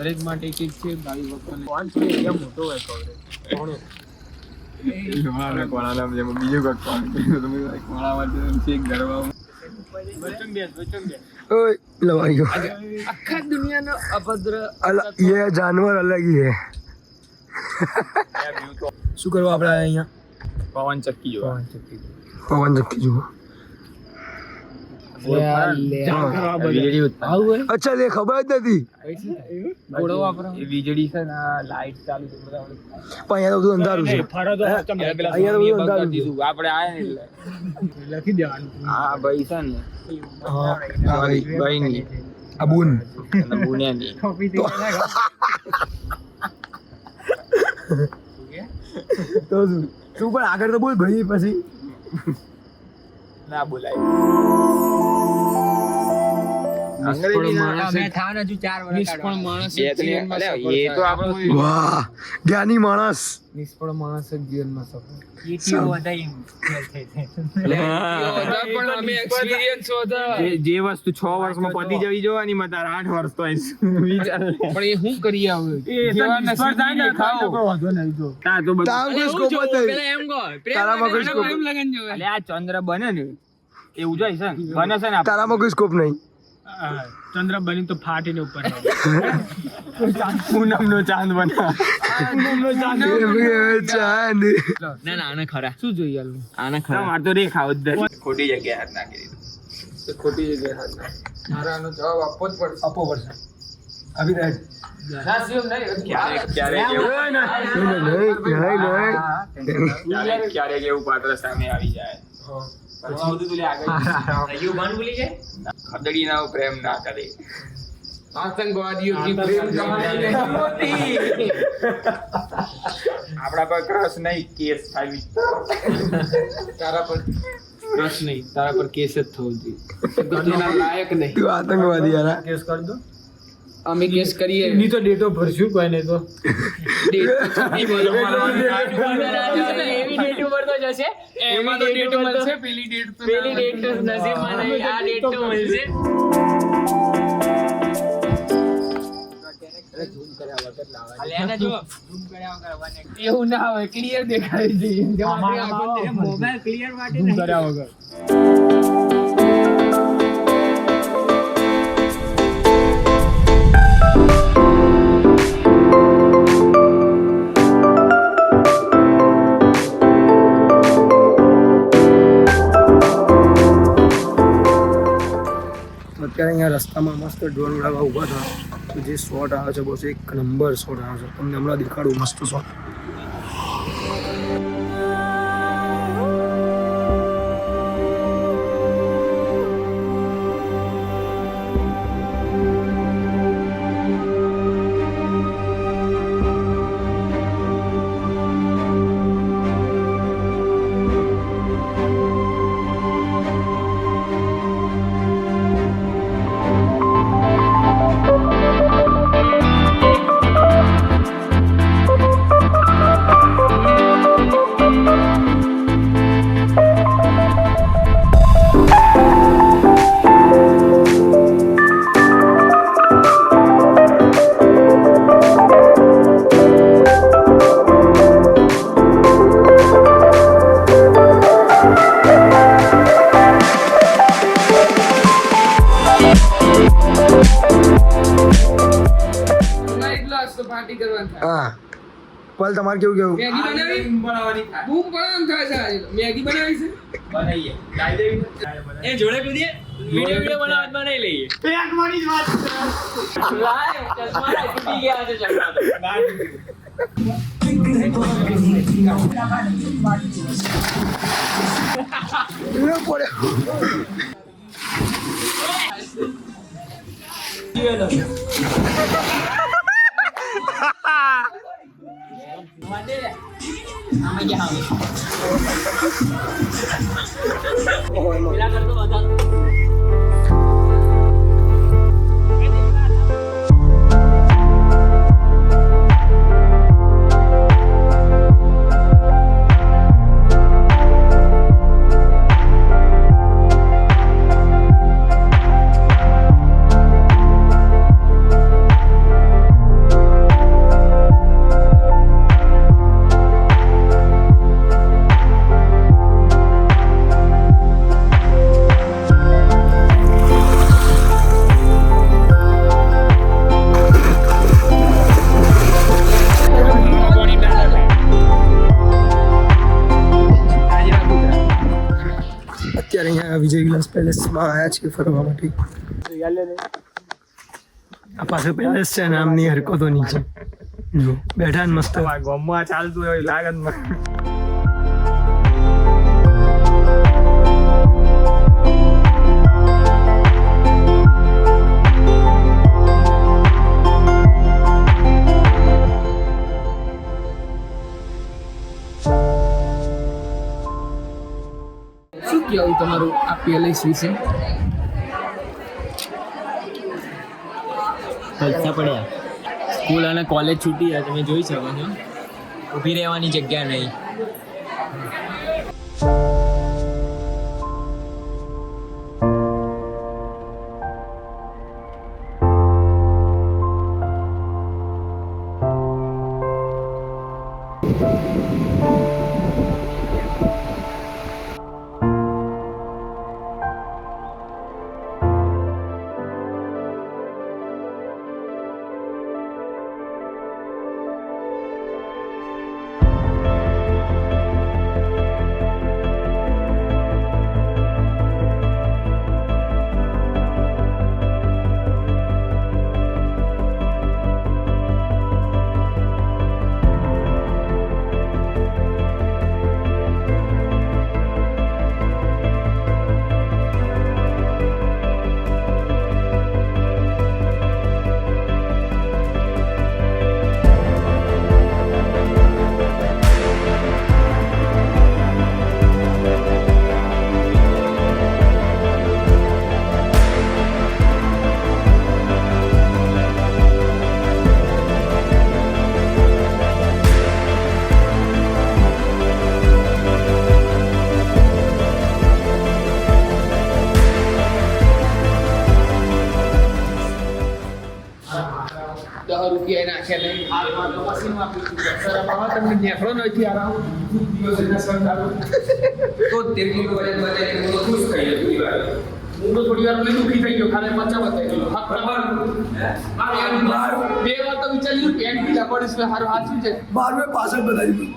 Coverage માટે એક છે 22 વખત ફોન થોડો એકદમ મોટો હોય કવરેજ થોડો મારા કોણાના જેમ બીજો કોઈ ફોન તમે કોણામાં ચેક કરવા વચન બે ओए लवाई गयो આખા દુનિયાનો અભદ્ર ये जानवर अलग ही है શું કરવા આપણે અહીંયા પવન ચક્કી જો પવન ચક્કી જુઓ અચ્છા લે ખબર જ નથી એ વીજળી છે ને લાઈટ ચાલુ છે બધા પણ અહીંયા તો બધું અંધારું છે અહીંયા તો બધું અંધારું છે આપણે આયા એટલે લખી દેવાનું હા ભાઈ છે ને હા ભાઈ ની આ બુન બુનિયાની તો શું પણ આગળ તો બોલ ભાઈ પછી ના બોલાય અંગ્રેજી અમે થાન હજુ 4 વર્ષ નિષ્ફળ માણસ જીવનમાં સફળ એ તો આપણો વાહ જ્ઞાની માણસ નિષ્ફળ માણસ જ જીવનમાં સફળ ઈટીઓ વધાઈ પણ અમે એક્સપીરિયન્સ હોતા જે વસ્તુ 6 વર્ષમાં પતી જવી જોવાની માં તાર 8 વર્ષ તો વિચાર પણ એ હું કરી આવે જેવા નસીબ થાય ને ખાઓ વાંધો નહીં જો તા તો તાવ કોઈ સ્કોપ નથી પેલા એમ કહો તારામાં કોઈ સ્કોપ એમ લગન જો એટલે આ ચંદ્ર બને ને એવું જાય છે બને છે ને તારામાં કોઈ સ્કોપ નહીં ચંદ્ર બની તો ફાટીને ઉપર પૂનમનો ચાંદ બના પૂનમનો ચાંદ ચાંદ ના ના આને ખરા શું જોઈએ આને ખરા માર તો રે ખાવ ખોટી જગ્યાએ હાથ નાખી દીધો તો ખોટી જગ્યાએ હાથ મારા આનો જવાબ આપવો જ પડશે અભી રાઈટ ક્યારેક એવું પાત્ર સામે આવી જાય ખદડી ના પ્રેમ ના કરે આતંકવાદીઓ કી પ્રેમ કહાની આપડા પર ક્રશ નહીં કેસ થાય તારા પર ક્રશ નહીં તારા પર કેસ જ થવો જોઈએ ગણના લાયક નહીં તું આતંકવાદી યાર કેસ કર દો અમે કેસ કરીએ ની તો ડેટો ભરશું કોઈ ને તો ડેટ એવી ડેટ ઉપર તો જશે એમાં તો ડેટ મળશે પેલી ડેટ તો નસીબમાં નહીં આ ડેટ તો મળશે એવું ના હોય ક્લિયર દેખાય છે મોબાઈલ ક્લિયર માટે કર્યા વગર અત્યારે અહીંયા રસ્તામાં મસ્ત ડ્રોન ઉડાવવા ઊભા હતા તો જે શોટ આવે છે બસ એક નંબર શોટ આવે છે તમને હમણાં દેખાડું મસ્ત શોટ હા પલ તમારે કેવું કેવું મેગી બનાવવાની બૂમ બનાવવાનું થાય છે મેગી બનાવી છે બનાવીએ લાઈ દેવી એ જોડે કૂદીએ વિડિયો બનાવી લઈએ પેટ મારી જ વાત લાય ચશ્મા તૂટી ગયા છે ચશ્મા અત્યારે અહીંયા વિજય વિલાસ પેલેસમાં આવ્યા છીએ ફરવા માટે. આ પાસે પેલેસ છે ને આમની હરકતો નીચે જો બેઠા ને મસ્ત ગોમમાં ચાલતું હોય લાગત શું કહેવું તમારું આ પેલેસ વિશે? પૈસા પડ્યા. સ્કૂલ અને કોલેજ છૂટી ગયા તમે જોઈ શકો છો. ઊભી રહેવાની જગ્યા નહીં. ₹10 નાખ્યા નહીં. તમને નેફળો નથી આરામ. તો 13 કિલો વજન વધારે ખુશ થઈ ગયો. હું તો થોડી વાર દુઃખી થઈ ગયો. ખાલી મચ્ચા બતાવી હા બરાબર. 2 વાર તો વિચાર્યું પેન્ટ બી જબરદસ્ત સારું હાથ છે. 12 પાછળ બતાવી